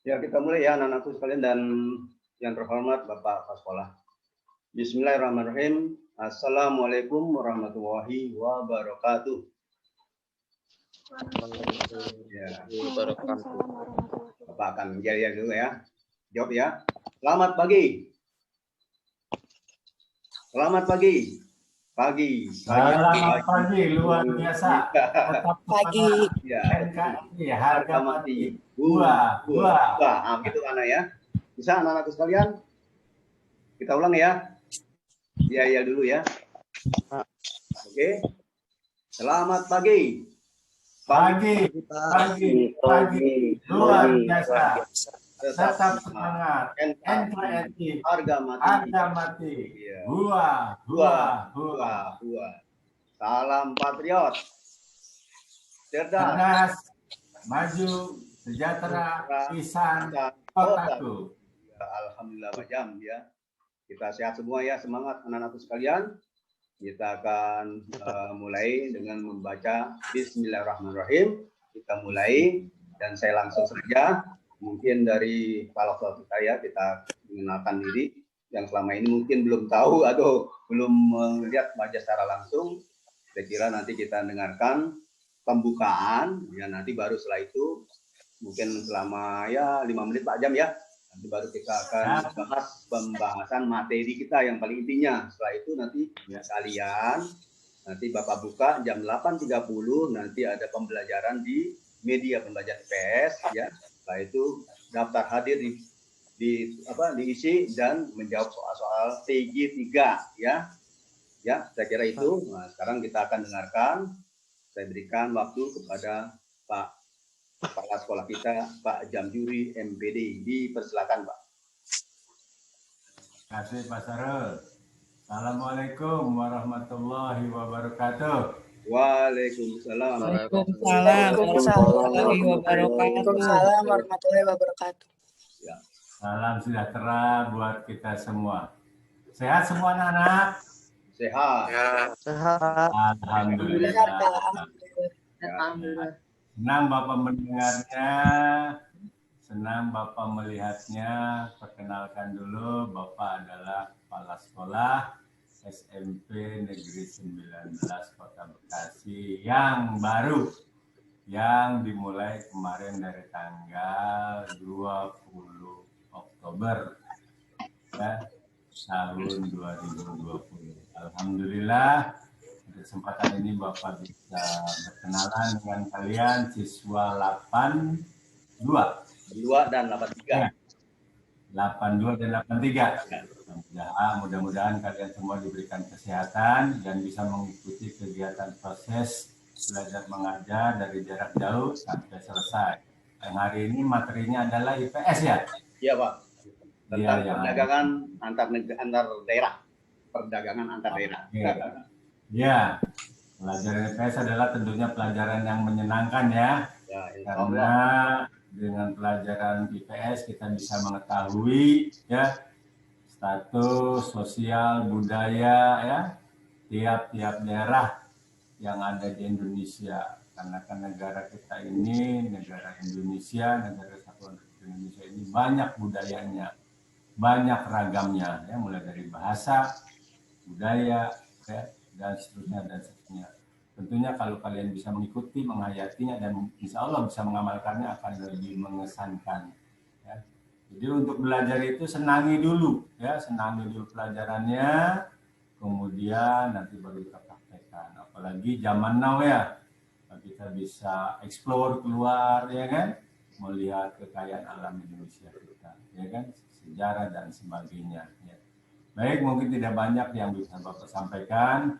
Ya, kita mulai ya anak-anakku sekalian dan yang terhormat Bapak Kepala Sekolah. Bismillahirrahmanirrahim. Assalamualaikum warahmatullahi wabarakatuh. Ya, Bapak akan menjadi dulu ya. Jawab ya. Selamat pagi. Selamat pagi. Pagi. Selamat pagi, luar biasa. Tetap Pagi. Ya, NKRI, harga mati. Buah. Nah, gitu anak ya. Bisa anak-anakku sekalian? Kita ulang ya. Ya dulu ya. Oke. Selamat pagi. Pagi. Luar biasa. Tetap semangat. NKRI, harga mati. Buah. Salam patriot. Cerdas, maju, sejahtera, pisan, kotaku. Ya, alhamdulillah majam ya. Kita sehat semua ya, semangat anak-anakku sekalian. Kita akan mulai dengan membaca Bismillahirrahmanirrahim. Kita mulai dan saya langsung saja. Mungkin dari kepala sekolah kita ya, kita mengenalkan diri yang selama ini mungkin belum tahu atau belum melihat wajah secara langsung. Saya kira nanti kita dengarkan pembukaan, ya nanti baru setelah itu mungkin selama ya 5 menit Pak Jam ya, nanti baru kita akan bahas pembahasan materi kita yang paling intinya. Setelah itu nanti kalian nanti Bapak buka jam 8.30 nanti ada pembelajaran di media pembelajaran IPS ya. Setelah itu daftar hadir diisi dan menjawab soal-soal TG 3 ya. Ya, saya kira itu. Nah, sekarang kita akan dengarkan. Saya berikan waktu kepada Pak Kepala Sekolah kita, Pak Jamjuri MPD. Dipersilakan, Pak. Terima kasih Pak Sarul. Assalamualaikum warahmatullahi wabarakatuh. Waalaikumsalam. Waalaikumsalam warahmatullahi wabarakatuh. Ya. Salam sejahtera buat kita semua. Sehat semua anak-anak? Sehat. Sehat. Alhamdulillah. Alhamdulillah. Senang Bapak mendengarnya, senang Bapak melihatnya. Perkenalkan dulu, Bapak adalah Kepala Sekolah SMP Negeri 19 Kota Bekasi yang baru, yang dimulai kemarin dari tanggal 20 Oktober ya, tahun 2020. Alhamdulillah, kesempatan ini Bapak bisa berkenalan dengan kalian siswa 82 dan 83. 82 dan 83. Mudah-mudahan kalian semua diberikan kesehatan dan bisa mengikuti kegiatan proses belajar mengajar dari jarak jauh sampai selesai. Yang hari ini materinya adalah IPS ya? Iya Pak. Tentang perdagangan antar daerah. Perdagangan antar daerah. Ya, pelajaran IPS adalah tentunya pelajaran yang menyenangkan ya. Karena dengan pelajaran IPS kita bisa mengetahui ya status sosial budaya ya tiap-tiap daerah yang ada di Indonesia. Karena kan negara kita ini, negara Indonesia, negara Kesatuan Republik Indonesia ini banyak budayanya, banyak ragamnya ya, mulai dari bahasa, budaya ya, dan seterusnya. Tentunya kalau kalian bisa mengikuti, menghayatinya, dan insya Allah bisa mengamalkannya akan lebih mengesankan. Ya. Jadi untuk belajar itu senangi dulu, ya, senangi dulu pelajarannya, kemudian nanti baru kita praktekkan. Apalagi zaman now ya, kita bisa explore keluar, ya kan, melihat kekayaan alam Indonesia kita, ya kan, sejarah dan sebagainya. Ya. Baik, mungkin tidak banyak yang bisa Bapak sampaikan.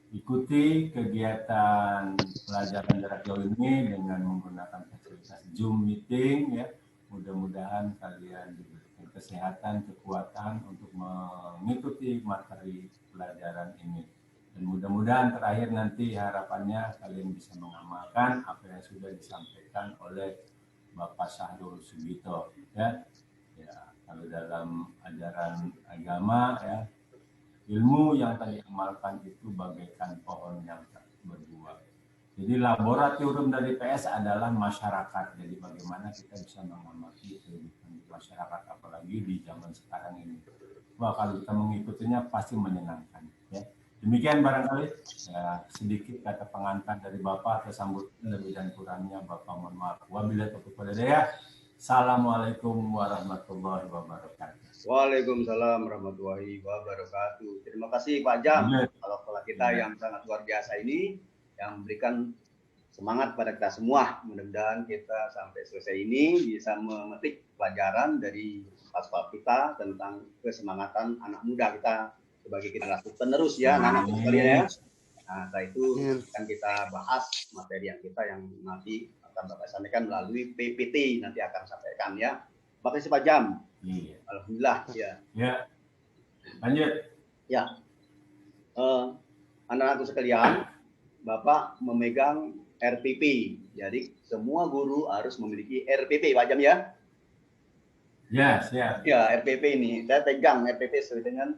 Ikuti kegiatan pelajaran jarak jauh ini dengan menggunakan fasilitas Zoom meeting ya. Mudah-mudahan kalian diberikan kesehatan, kekuatan untuk mengikuti materi pelajaran ini. Dan mudah-mudahan terakhir nanti harapannya kalian bisa mengamalkan apa yang sudah disampaikan oleh Bapak Syahrul Sugito ya. Ya, kalau dalam ajaran agama ya, ilmu yang tadi amalkan itu bagaikan pohon yang tak berbuah. Jadi laboratorium dari PS adalah masyarakat. Jadi bagaimana kita bisa mengamati kehidupan masyarakat, apalagi di zaman sekarang ini. Wah, kalau kita mengikutinya pasti menyenangkan. Ya. Demikian barangkali ya, sedikit kata pengantar dari Bapak atas sambutan, lebih dan kurangnya Bapak mohon maaf. Wabillahi taufiq wal hidayah. Assalamualaikum warahmatullahi wabarakatuh. Waalaikumsalam warahmatullahi wabarakatuh. Terima kasih Pak Jam, kalau kita yang sangat luar biasa ini, yang memberikan semangat pada kita semua. Mudah-mudahan kita sampai selesai ini bisa memetik pelajaran dari pasal kita tentang kesemangatan anak muda kita sebagai generasi penerus ya, anak-anak sekalian ya. Nah, setelah itu akan kita bahas materi yang nanti akan Bapak sampaikan melalui PPT, nanti akan sampaikan ya. Terima kasih Pak Jam. Iya. Alhamdulillah ya. Ya. Lanjut. Ya. Anak-anakku sekalian, Bapak memegang RPP. Jadi semua guru harus memiliki RPP, Pak Jam ya? Ya, siap. Ya, RPP ini. Saya pegang RPP sesuai dengan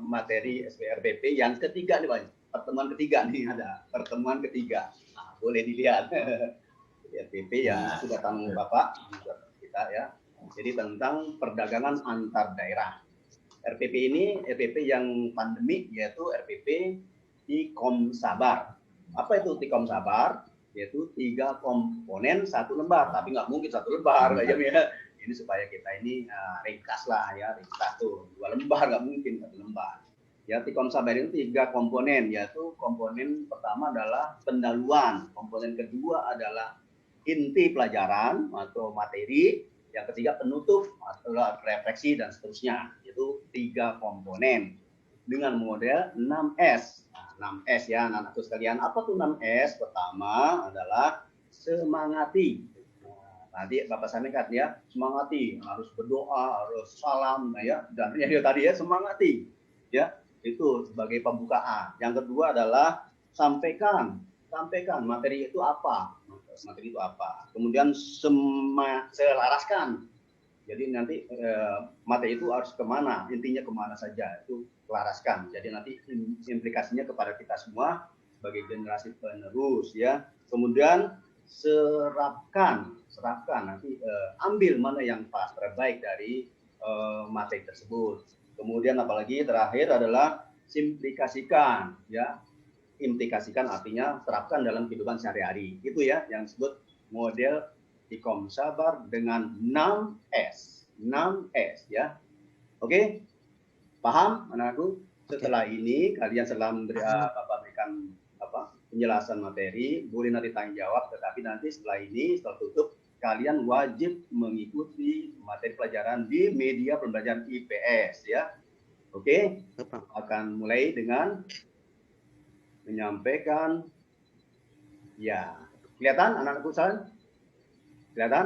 materi SPRPP yang ketiga nih Pak. Pertemuan ketiga nih ada. Pertemuan ketiga. Nah, boleh dilihat. RPP ya sudah tanggung Bapak kita ya. Jadi tentang perdagangan antar daerah. RPP ini RPP yang pandemi, yaitu RPP Tikom Sabar. Apa itu Tikom Sabar? Yaitu 3 komponen 1 lembar. Tapi nggak mungkin 1 lembar aja ya. Ini supaya kita ini ringkas lah ya, ringkas tuh 2 lembar nggak mungkin 1 lembar. Ya, Tikom Sabar itu 3 komponen, yaitu komponen pertama adalah pendahuluan, komponen kedua adalah inti pelajaran atau materi, yang ketiga penutup atau refleksi dan seterusnya. Itu 3 komponen dengan model 6S. Nah, 6S ya anak-anakku sekalian. Apa tuh 6S? Pertama adalah semangati. Tadi Bapak sampaikan ya, semangati, harus berdoa, harus salam, nah ya, dan ya tadi ya semangati, ya itu sebagai pembukaan. Yang kedua adalah sampaikan materi itu apa, Kemudian selaraskan. Jadi nanti materi itu harus kemana, intinya kemana saja itu selaraskan. Jadi nanti implikasinya kepada kita semua sebagai generasi penerus ya. Kemudian serapkan nanti ambil mana yang pas terbaik dari materi tersebut. Kemudian apalagi terakhir adalah simplikasikan ya. Implikasikan artinya terapkan dalam kehidupan sehari-hari. Itu ya yang disebut model Tikom Sabar dengan 6S. 6S ya. Oke? Paham anak-anakku? Setelah ini kalian setelah Bapak berikan penjelasan materi, boleh nanti tanya jawab, tetapi nanti setelah ini, setelah tutup, kalian wajib mengikuti materi pelajaran di media pembelajaran IPS ya. Oke? Akan mulai dengan menyampaikan ya. Kelihatan anak-anakku sekalian? Kelihatan?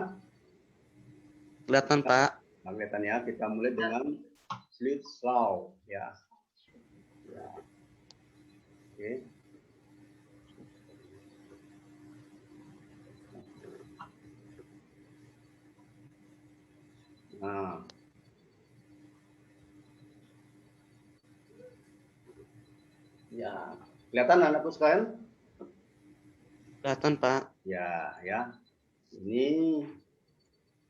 Kelihatan, Pak. Nah, kelihatan ya. Kita mulai dengan slideshow ya. Oke. Nah. Ya, kelihatan anakku sekalian? Kelihatan, Pak. Ya. Ini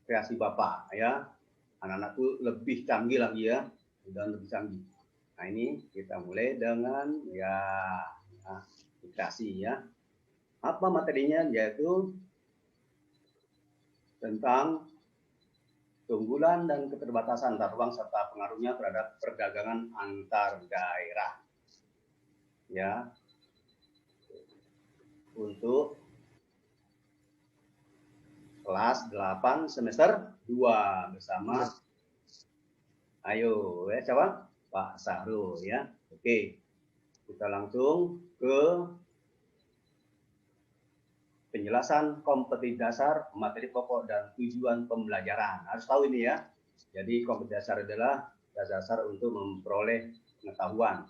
kreasi Bapak ya. Anak-anakku lebih canggih lagi ya, dan lebih canggih. Nah, ini kita mulai dengan kreasi ya. Apa materinya? Yaitu tentang keunggulan dan keterbatasan antar ruang serta pengaruhnya terhadap perdagangan antar daerah. Ya. Untuk kelas 8 semester 2 bersama ayo ya siapa? Pak Sahrul ya. Oke. Kita langsung ke penjelasan kompetensi dasar, materi pokok dan tujuan pembelajaran. Harus tahu ini ya. Jadi kompetensi dasar adalah dasar untuk memperoleh pengetahuan.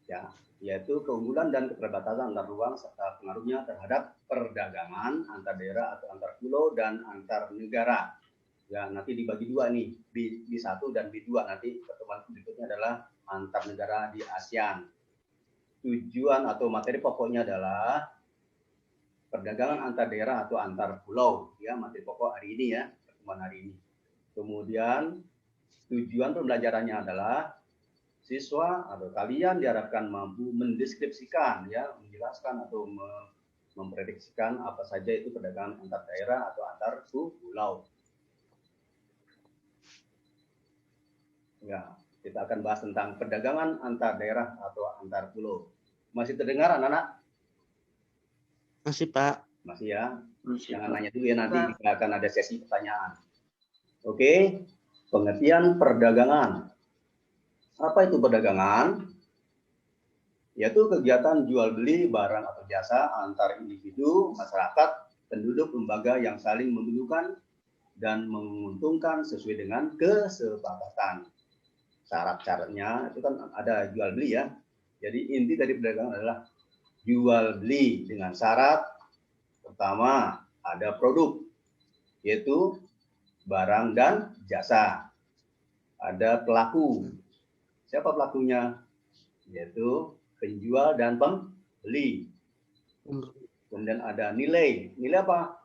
Ya, yaitu keunggulan dan keterbatasan antar ruang serta pengaruhnya terhadap perdagangan antar daerah atau antar pulau dan antar negara. Ya, nanti dibagi 2 nih, B1 dan B2. Nanti pertemuan berikutnya adalah antar negara di ASEAN. tujuan atau materi pokoknya adalah perdagangan antar daerah atau antar pulau, ya, materi pokok hari ini ya, pertemuan hari ini. Kemudian tujuan pembelajarannya adalah siswa atau kalian diharapkan mampu mendeskripsikan, ya, menjelaskan atau memprediksikan apa saja itu perdagangan antar daerah atau antar pulau. Ya, kita akan bahas tentang perdagangan antar daerah atau antar pulau. Masih terdengar anak-anak? Masih, Pak. Masih ya? Jangan nanya dulu ya, nanti kita akan ada sesi pertanyaan. Oke, pengertian perdagangan. Apa itu perdagangan? Yaitu kegiatan jual beli barang atau jasa antar individu, masyarakat, penduduk, lembaga yang saling membutuhkan dan menguntungkan sesuai dengan kesepakatan. Syarat-syaratnya itu kan ada jual beli ya. Jadi inti dari perdagangan adalah jual beli dengan syarat pertama ada produk, yaitu barang dan jasa. Ada pelaku. Siapa pelakunya? Yaitu penjual dan pembeli. Kemudian ada nilai. Nilai apa?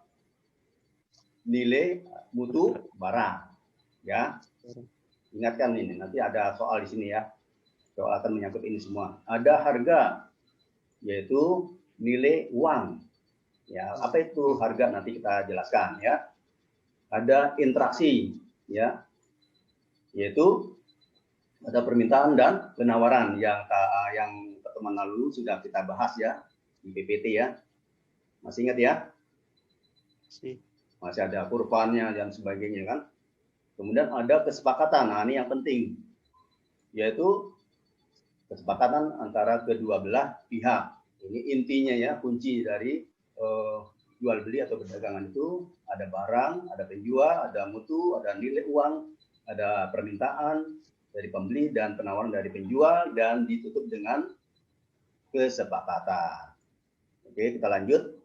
Nilai mutu barang. Ya. Ingatkan ini, nanti ada soal di sini ya. Soal akan menyangkut ini semua. Ada harga, yaitu nilai uang. Ya, apa itu harga nanti kita jelaskan ya. Ada interaksi, ya, yaitu ada permintaan dan penawaran yang pertemuan lalu sudah kita bahas ya di PPT ya. Masih ingat ya? Masih ada kurvannya dan sebagainya kan. Kemudian ada kesepakatan. Nah, ini yang penting, yaitu kesepakatan antara kedua belah pihak. Ini intinya ya, kunci dari jual beli atau perdagangan itu ada barang, ada penjual, ada mutu, ada nilai uang, ada permintaan dari pembeli dan penawaran dari penjual dan ditutup dengan kesepakatan. Oke, kita lanjut.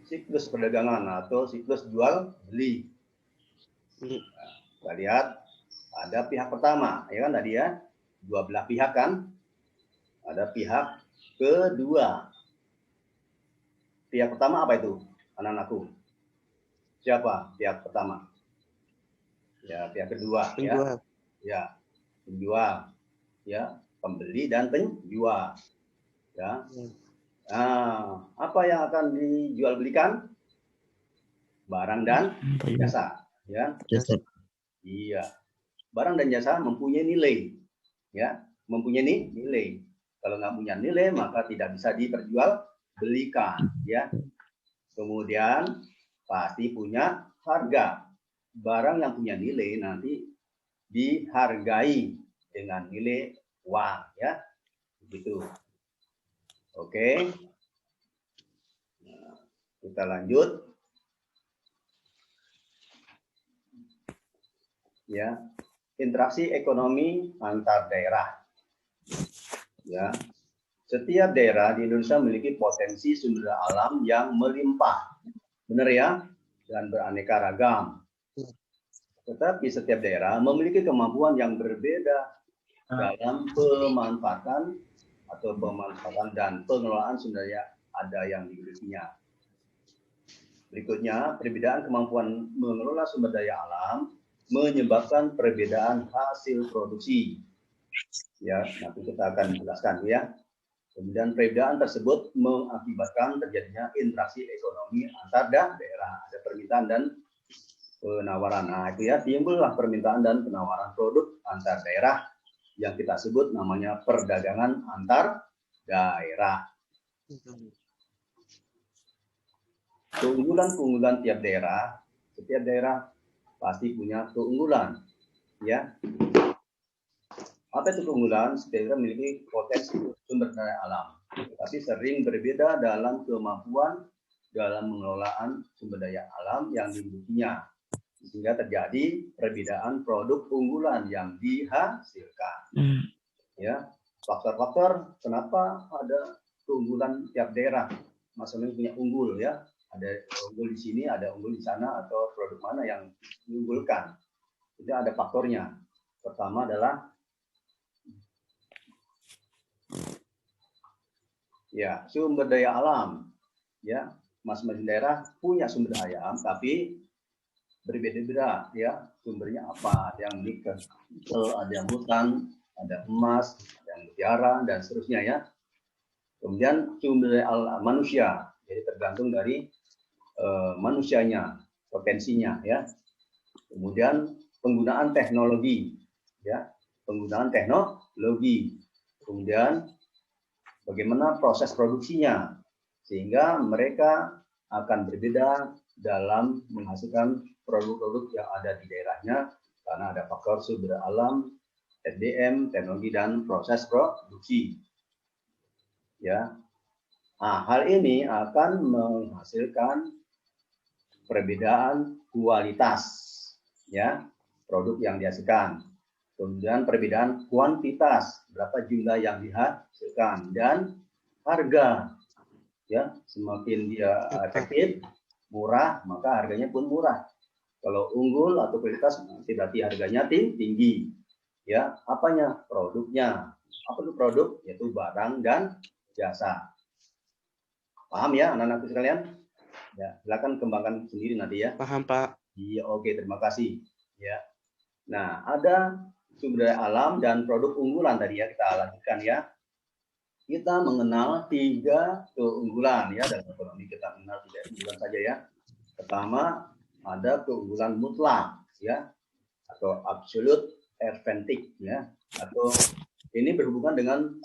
Siklus perdagangan atau siklus jual beli. Nah, kita lihat ada pihak pertama, ya kan tadi ya, dua belah pihak kan. Ada pihak kedua. Pihak pertama apa itu, anak-anakku? Siapa pihak pertama? Ya, pihak kedua. Penjual. Ya, penjual. Ya, pembeli dan penjual. Ya. Nah, apa yang akan dijual belikan? Barang dan jasa. Ya. Iya. Barang dan jasa mempunyai nilai. Ya, mempunyai nilai. Kalau nggak punya nilai, maka tidak bisa diperjualbelikan. Ya. Kemudian pasti punya harga. Barang yang punya nilai nanti dihargai dengan nilai uang. Ya, begitu. Oke. Nah, kita lanjut. Ya, interaksi ekonomi antar daerah. Ya, setiap daerah di Indonesia memiliki potensi sumber alam yang melimpah, benar ya, dan beraneka ragam. Tetapi setiap daerah memiliki kemampuan yang berbeda dalam pemanfaatan dan pengelolaan sumber daya ada yang dimilikinya. Berikutnya, perbedaan kemampuan mengelola sumber daya alam menyebabkan perbedaan hasil produksi. Ya, nanti kita akan jelaskan ya. Kemudian perbedaan tersebut mengakibatkan terjadinya interaksi ekonomi antar daerah, ada permintaan dan penawaran. Nah, itu ya, timbullah permintaan dan penawaran produk antar daerah yang kita sebut namanya perdagangan antar daerah. Keunggulan-keunggulan tiap daerah, setiap daerah pasti punya keunggulan, ya. Apa itu keunggulan? Setiap daerah memiliki potensi sumber daya alam, tapi sering berbeda dalam kemampuan dalam pengelolaan sumber daya alam yang dimilikinya, sehingga terjadi perbedaan produk unggulan yang dihasilkan. Ya, faktor-faktor kenapa ada keunggulan tiap daerah, maksudnya punya unggul ya. Ada unggul di sini, ada unggul di sana, atau produk mana yang diunggulkan. Itu ada faktornya. Pertama adalah ya sumber daya alam. Ya, masing-masing daerah punya sumber daya alam, tapi berbeda-beda ya sumbernya apa. Ada yang nikel, ada yang hutan, ada emas, ada yang mutiara dan seterusnya ya. Kemudian sumber daya alam manusia, jadi tergantung dari manusianya, potensinya ya. Kemudian penggunaan teknologi ya, penggunaan teknologi. Kemudian bagaimana proses produksinya sehingga mereka akan berbeda dalam menghasilkan produk-produk yang ada di daerahnya karena ada faktor sumber alam, SDM, teknologi dan proses produksi. Ya. Nah, hal ini akan menghasilkan perbedaan kualitas ya produk yang dihasilkan. Kemudian perbedaan kuantitas, berapa jumlah yang dihasilkan dan harga. Ya, semakin dia efektif, murah, maka harganya pun murah. Kalau unggul atau kualitas berarti harganya tinggi. Ya, apanya? Produknya. Apa itu produk? Yaitu barang dan jasa. Paham ya anak-anakku sekalian? Ya, silakan kembangkan sendiri nanti ya. Paham, Pak. Iya, oke, terima kasih. Ya. Nah, ada sumber daya alam dan produk unggulan tadi ya kita lanjutkan ya. Kita mengenal 3 keunggulan ya dalam ekonomi, kita mengenal 3 keunggulan saja ya. Pertama ada keunggulan mutlak ya atau absolute advantage ya, atau ini berhubungan dengan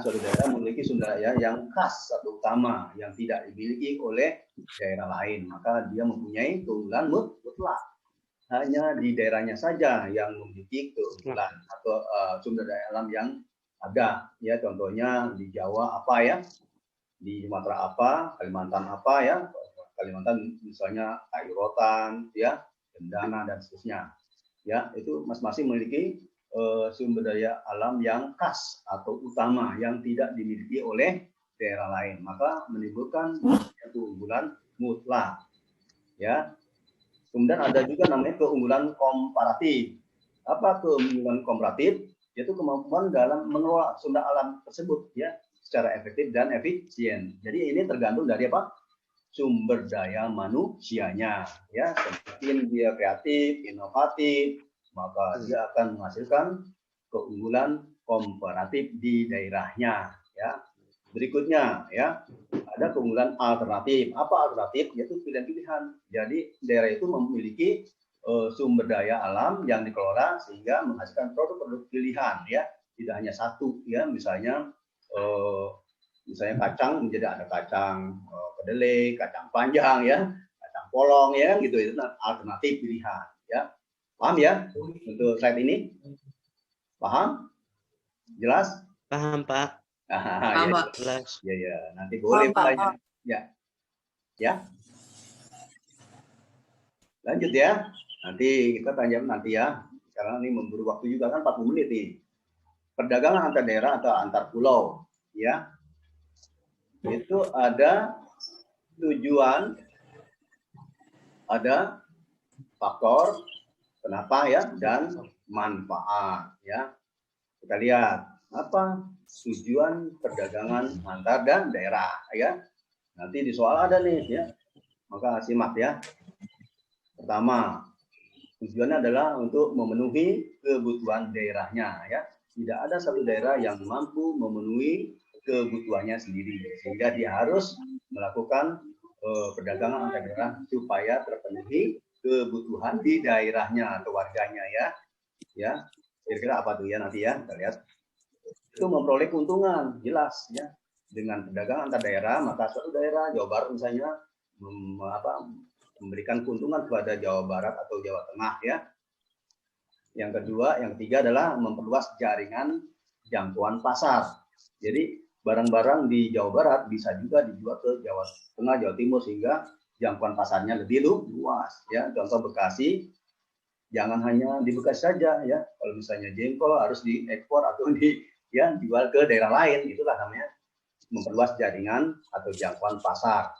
suatu daerah memiliki sumber daya yang khas atau utama yang tidak dimiliki oleh daerah lain, maka dia mempunyai keunggulan mutlak. Hanya di daerahnya saja yang memiliki keunggulan atau sumber daya alam yang ada ya, contohnya di Jawa apa ya, di Sumatera apa, Kalimantan apa ya, Kalimantan misalnya kayu rotan ya, cendana dan seterusnya ya, itu masing-masing memiliki sumber daya alam yang khas atau utama yang tidak dimiliki oleh daerah lain, maka menimbulkan keunggulan mutlak ya. Kemudian ada juga namanya keunggulan komparatif. Apa keunggulan komparatif? Yaitu kemampuan dalam mengelola sumber alam tersebut ya secara efektif dan efisien. Jadi ini tergantung dari apa? Sumber daya manusianya ya. Semakin dia kreatif, inovatif, maka dia akan menghasilkan keunggulan komparatif di daerahnya ya. Berikutnya ya, ada keunggulan alternatif. Apa alternatif? Yaitu pilihan-pilihan. Jadi daerah itu memiliki sumber daya alam yang dikelola sehingga menghasilkan produk-produk pilihan ya, tidak hanya satu ya, misalnya kacang menjadi ada kacang kedelai, kacang panjang ya, kacang polong ya gitu, itu alternatif pilihan ya. Paham ya untuk slide ini? Paham? Jelas? Paham, Pak. Paham, ya, jelas. Ya, nanti boleh Pak. Ya. Lanjut ya. Nanti kita tanya nanti ya. Karena ini memburu waktu juga kan 40 menit nih. Perdagangan antar daerah atau antar pulau ya. Itu ada tujuan, ada faktor kenapa ya, dan manfaat ya. Kita lihat apa tujuan perdagangan antar dan daerah ya. Nanti di soal ada nih ya. Maka simak ya. Pertama, tujuannya adalah untuk memenuhi kebutuhan daerahnya ya. Tidak ada satu daerah yang mampu memenuhi kebutuhannya sendiri, sehingga dia harus melakukan perdagangan antar daerah supaya terpenuhi kebutuhan di daerahnya atau warganya ya. Ya, kira-kira apa tuh ya nanti ya kita lihat. Itu memperoleh keuntungan jelas ya. Dengan perdagangan antar daerah, maka suatu daerah Jawa Barat misalnya memberikan keuntungan kepada Jawa Barat atau Jawa Tengah ya. Yang kedua, yang ketiga adalah memperluas jaringan jangkauan pasar. Jadi barang-barang di Jawa Barat bisa juga dijual ke Jawa Tengah, Jawa Timur, sehingga jangkauan pasarnya lebih luas ya. Contoh Bekasi, jangan hanya di Bekasi saja ya. Kalau misalnya jengkol harus diekspor atau dijual ke daerah lain, itulah namanya memperluas jaringan atau jangkauan pasar.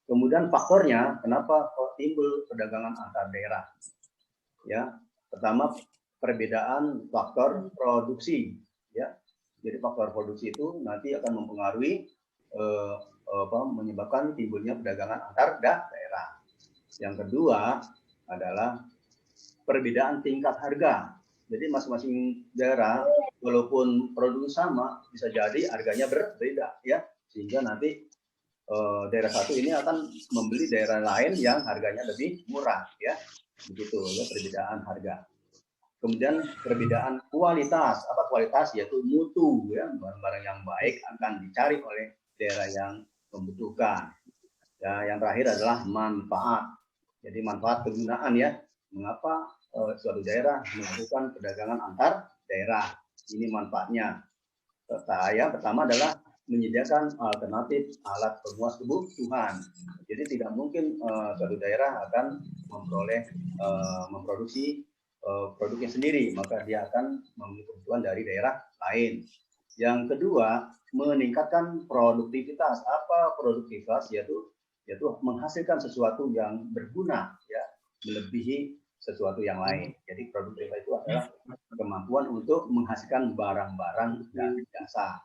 Kemudian faktornya, kenapa kok timbul perdagangan antar daerah? Ya, pertama perbedaan faktor produksi. Ya, jadi faktor produksi itu nanti akan mempengaruhi menyebabkan timbulnya perdagangan antar daerah. Yang kedua adalah perbedaan tingkat harga. Jadi masing-masing daerah walaupun produk sama bisa jadi harganya berbeda ya, sehingga nanti daerah satu ini akan membeli daerah lain yang harganya lebih murah ya, begitu ya, perbedaan harga. Kemudian perbedaan kualitas. Apa kualitas? Yaitu mutu ya, barang-barang yang baik akan dicari oleh daerah yang membutuhkan. Ya, yang terakhir adalah manfaat. Jadi manfaat penggunaan ya. Mengapa suatu daerah melakukan perdagangan antar daerah? Ini manfaatnya. Yang pertama adalah menyediakan alternatif alat pemuas kebutuhan. Jadi tidak mungkin suatu daerah akan memproduksi produknya sendiri, maka dia akan memenuhi kebutuhan dari daerah lain. Yang kedua, meningkatkan produktivitas. Apa produktivitas? Yaitu menghasilkan sesuatu yang berguna, ya, melebihi sesuatu yang lain. Jadi produktivitas itu adalah kemampuan untuk menghasilkan barang-barang dan jasa.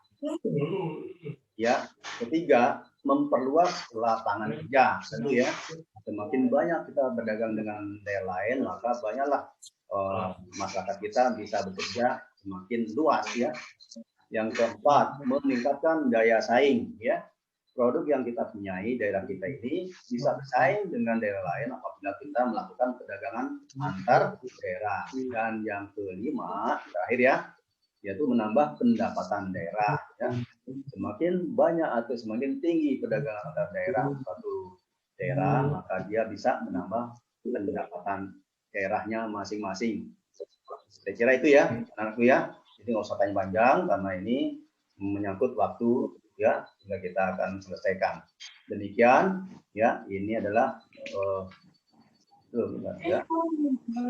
Ya, ketiga, memperluas lapangan kerja. Tentu ya, semakin banyak kita berdagang dengan daerah lain, maka banyaklah masyarakat kita bisa bekerja semakin luas ya. Yang keempat, meningkatkan daya saing ya. Produk yang kita punyai daerah kita ini bisa bersaing dengan daerah lain apabila kita melakukan perdagangan antar daerah. Dan yang kelima, terakhir ya, yaitu menambah pendapatan daerah ya. Semakin banyak atau semakin tinggi perdagangan antar daerah suatu daerah, maka dia bisa menambah pendapatan daerahnya masing-masing. Saya kira itu ya, anak-anakku ya. Jadi nggak usah tanya panjang karena ini menyangkut waktu ya, sehingga kita akan selesaikan. Demikian ya, ini adalah ya.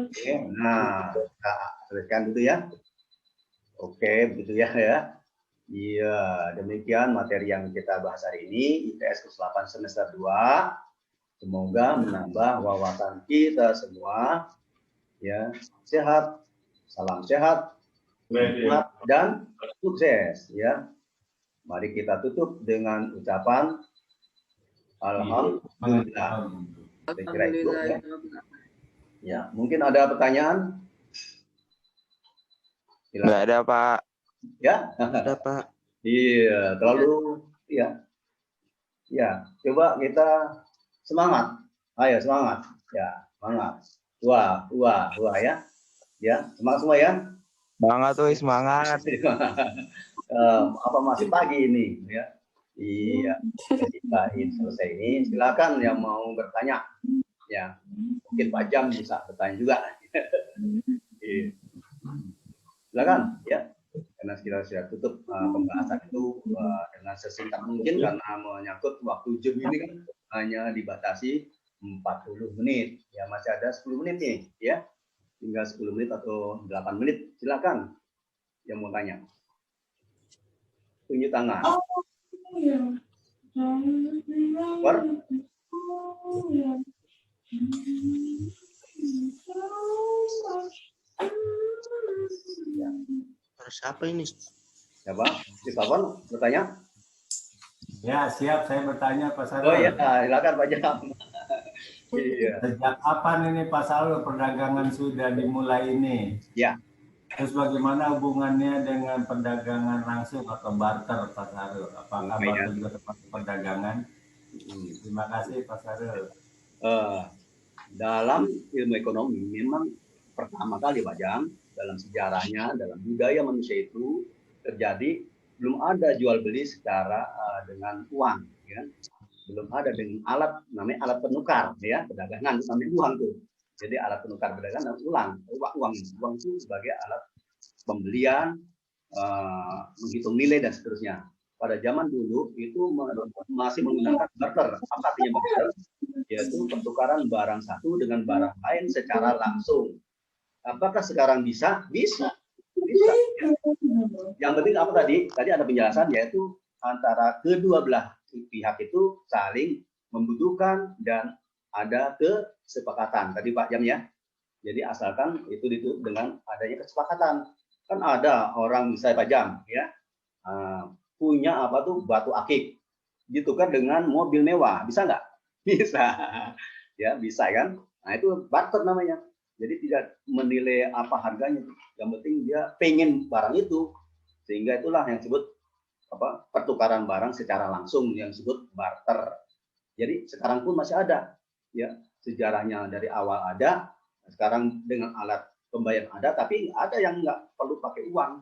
Oke, nah kita selesaikan dulu ya. Oke, begitu ya ya. Iya, demikian materi yang kita bahas hari ini, IPS kelas 8 semester 2. Semoga menambah wawasan kita semua. Ya, sehat, salam sehat, dan sukses ya. Mari kita tutup dengan ucapan alhamdulillah. Saya kira itu ya. Ya, mungkin ada pertanyaan? Nggak ada, Pak. Ya, ada, Pak. Iya, terlalu ya. Ya, coba kita semangat. Ayo semangat. Ya, semangat. Wah ya. Ya, semangat semua ya. Semangat tuh, semangat. Apa masih pagi ini ya? Iya, kita selesai ini. Silakan yang mau bertanya. Ya, mungkin Pak Jam bisa bertanya juga. Silakan ya. Karena kita sudah tutup pembahasan itu dengan sesingkat mungkin karena menyangkut waktu Zoom ini kan hanya dibatasi 40 menit. Ya, masih ada 10 menit nih ya. Tinggal 10 menit atau 8 menit. Silakan yang mau tanya. Tunjuk tangan. War? Ya. Harus apa ini? Siapa? Silakan bertanya. Ya, siap. Saya bertanya Pak Sarul. Oh iya, silakan Pak Jam. Iya. Sejak kapan ini Pak Sarul perdagangan sudah dimulai ini? Ya. Terus bagaimana hubungannya dengan perdagangan langsung atau barter Pak Sarul? Apakah barter juga termasuk perdagangan? Terima kasih Pak Sarul. Dalam ilmu ekonomi memang pertama kali Pak Jam dalam sejarahnya, dalam budaya manusia itu terjadi belum ada jual beli secara dengan uang, ya. Belum ada dengan alat namanya alat penukar, ya, perdagangan namanya uang tuh. Jadi alat penukar perdagangan uang itu sebagai alat pembelian, menghitung nilai dan seterusnya. Pada zaman dulu itu masih menggunakan barter. Apa artinya barter? Yaitu pertukaran barang satu dengan barang lain secara langsung. Apakah sekarang bisa? Bisa. Ya. Yang penting apa tadi? Tadi ada penjelasan yaitu antara kedua belah pihak itu saling membutuhkan dan ada kesepakatan. Tadi Pak Jam ya. Jadi asalkan itu ditutup dengan adanya kesepakatan. Kan ada orang misalnya Pak Jam, ya, punya apa tuh batu akik, ditukar dengan mobil mewah, bisa nggak? Bisa, ya bisa kan? Nah itu barter namanya. Jadi tidak menilai apa harganya, yang penting dia pengen barang itu, sehingga itulah yang disebut apa pertukaran barang secara langsung yang disebut barter. Jadi sekarang pun masih ada, ya sejarahnya dari awal ada. Sekarang dengan alat pembayaran ada, tapi ada yang nggak perlu pakai uang.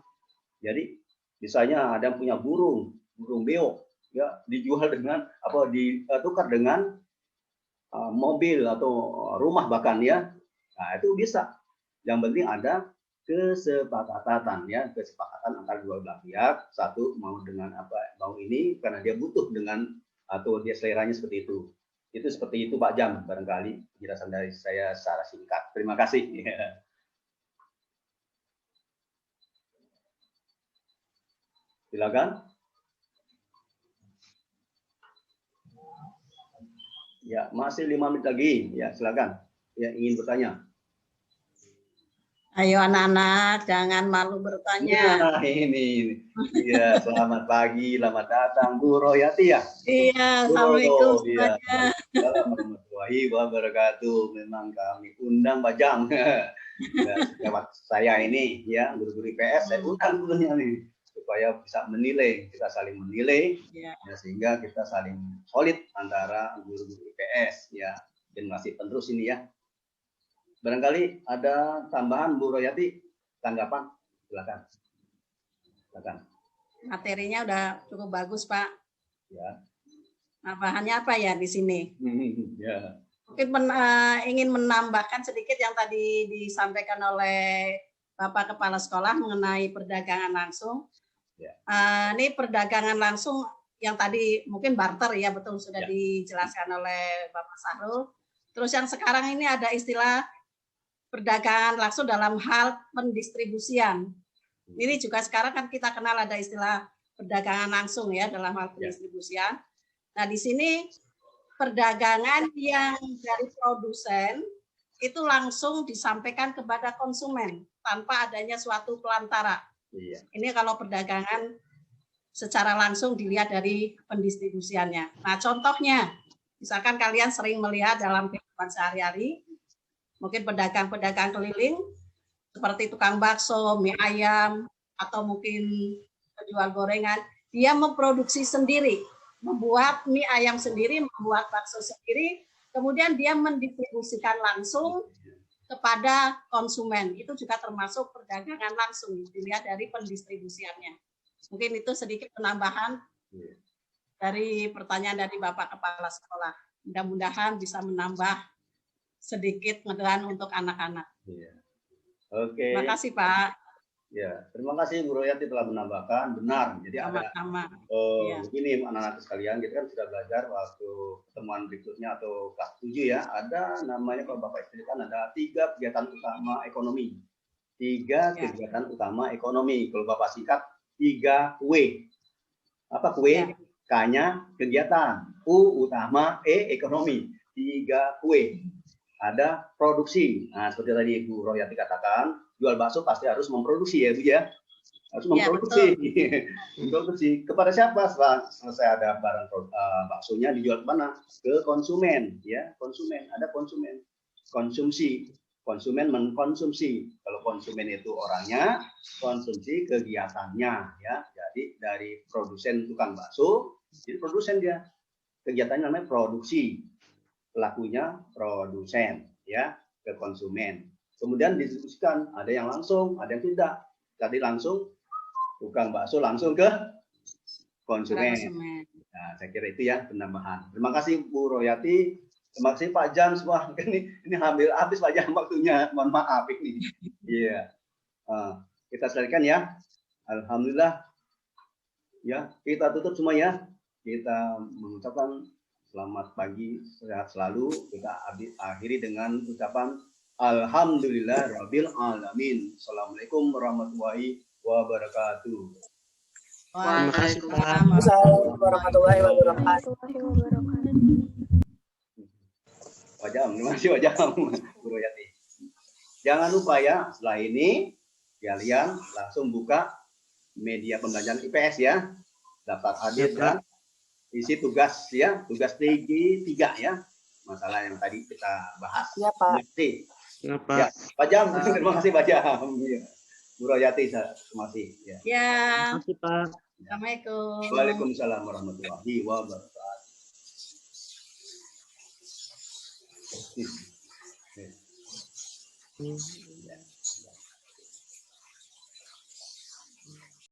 Jadi misalnya ada yang punya burung beo, ya dijual dengan apa ditukar dengan mobil atau rumah bahkan ya. Nah itu bisa. Yang penting ada kesepakatan ya, kesepakatan antara dua belah pihak. Satu mau dengan apa mau ini karena dia butuh dengan atau dia seleranya seperti itu. Itu seperti itu Pak Jam, barangkali penjelasan dari saya secara singkat. Terima kasih. Silakan. Ya, masih 5 menit lagi. Ya, silakan. Ya, ingin bertanya. Ayo anak-anak, jangan malu bertanya. Nah, ini. Iya, selamat pagi, selamat datang Bu Royati ya. Iya, assalamualaikum Iya. semuanya. Assalamualaikum warahmatullahi wabarakatuh. Memang kami undang Pak Jam. Ya, lewat saya ini ya, guru-guru IPS saya undang dulunya nih supaya bisa menilai, kita saling menilai ya, sehingga kita saling solid antara guru-guru IPS ya, generasi penerus ini ya. Barangkali ada tambahan Bu Royati, tanggapan, silakan. Silakan. Materinya udah cukup bagus Pak. Ya. Nah, bahannya apa ya di sini? Ya. Mungkin ingin menambahkan sedikit yang tadi disampaikan oleh Bapak Kepala Sekolah mengenai perdagangan langsung. Ya. Ini perdagangan langsung yang tadi mungkin barter ya, betul sudah dijelaskan oleh Bapak Sahrul. Terus yang sekarang ini ada istilah perdagangan langsung dalam hal pendistribusian. Ini juga sekarang kan kita kenal ada istilah perdagangan langsung ya dalam hal pendistribusian. Nah di sini perdagangan yang dari produsen itu langsung disampaikan kepada konsumen tanpa adanya suatu pelantara. Ini kalau perdagangan secara langsung dilihat dari pendistribusiannya. Nah contohnya, misalkan kalian sering melihat dalam kehidupan sehari-hari, mungkin pedagang-pedagang keliling seperti tukang bakso, mie ayam, atau mungkin penjual gorengan, dia memproduksi sendiri, membuat mie ayam sendiri, membuat bakso sendiri, kemudian dia mendistribusikan langsung kepada konsumen. Itu juga termasuk perdagangan langsung, dilihat dari pendistribusiannya. Mungkin itu sedikit penambahan dari pertanyaan dari Bapak Kepala Sekolah. Mudah-mudahan bisa menambah sedikit pengetahuan untuk anak-anak. Oke. Terima kasih Pak. Ya, terima kasih Bu Royati telah menambahkan. Benar. Jadi sama-sama. Begini anak-anak sekalian, kita kan sudah belajar waktu pertemuan berikutnya atau kelas 7 ya. Ada namanya kalau Bapak explikan ada 3 kegiatan utama ekonomi. 3 kegiatan utama ekonomi. Kalau Bapak singkat 3 W. Apa W? K-nya kegiatan, U utama, E ekonomi. 3 W. Ada produksi. Nah, seperti tadi Bu Royati katakan, jual bakso pasti harus memproduksi ya Bu ya. Harus memproduksi. Memproduksi. Kepada siapa? Setelah selesai ada barang baksonya dijual ke mana? Ke konsumen ya, konsumen. Ada konsumen. Konsumsi. Konsumen mengkonsumsi. Kalau konsumen itu orangnya, konsumsi kegiatannya ya. Jadi dari produsen tukang bakso, jadi produsen dia. Kegiatannya namanya produksi. Pelakunya produsen ya, ke konsumen. Kemudian didistribusikan, ada yang langsung, ada yang tidak. Tadi langsung tukang bakso langsung ke konsumen. Nah, saya kira itu ya penambahan. Terima kasih Bu Royati, terima kasih Pak Jam semua. Ini hampir habis Pak Jam waktunya. Mohon maaf ini. Iya. Kita selesaikan ya. Alhamdulillah. Ya, kita tutup semua ya. Kita mengucapkan selamat pagi, sehat selalu. Kita akhiri dengan ucapan Alhamdulillah Rabbil Alamin. Assalamualaikum warahmatullahi wabarakatuh. Waalaikumsalam warahmatullahi wabarakatuh. Wajah, terima kasih Wajah, Bu Royati. Jangan lupa ya, setelah ini kalian langsung buka media pembelajaran IPS ya. Daftar hadir dan isi tugas ya, tugas TG 3 ya. Masalah yang tadi kita bahas. Iya, Pak. Terima kasih. Ya, Pak. Ya, Pak Jam, terima kasih Pak Jam. Ya. Bu Royati, terima kasih. Ya. Ya. Terima kasih, Pak. Assalamualaikum. Waalaikumsalam warahmatullahi wabarakatuh. Hmm.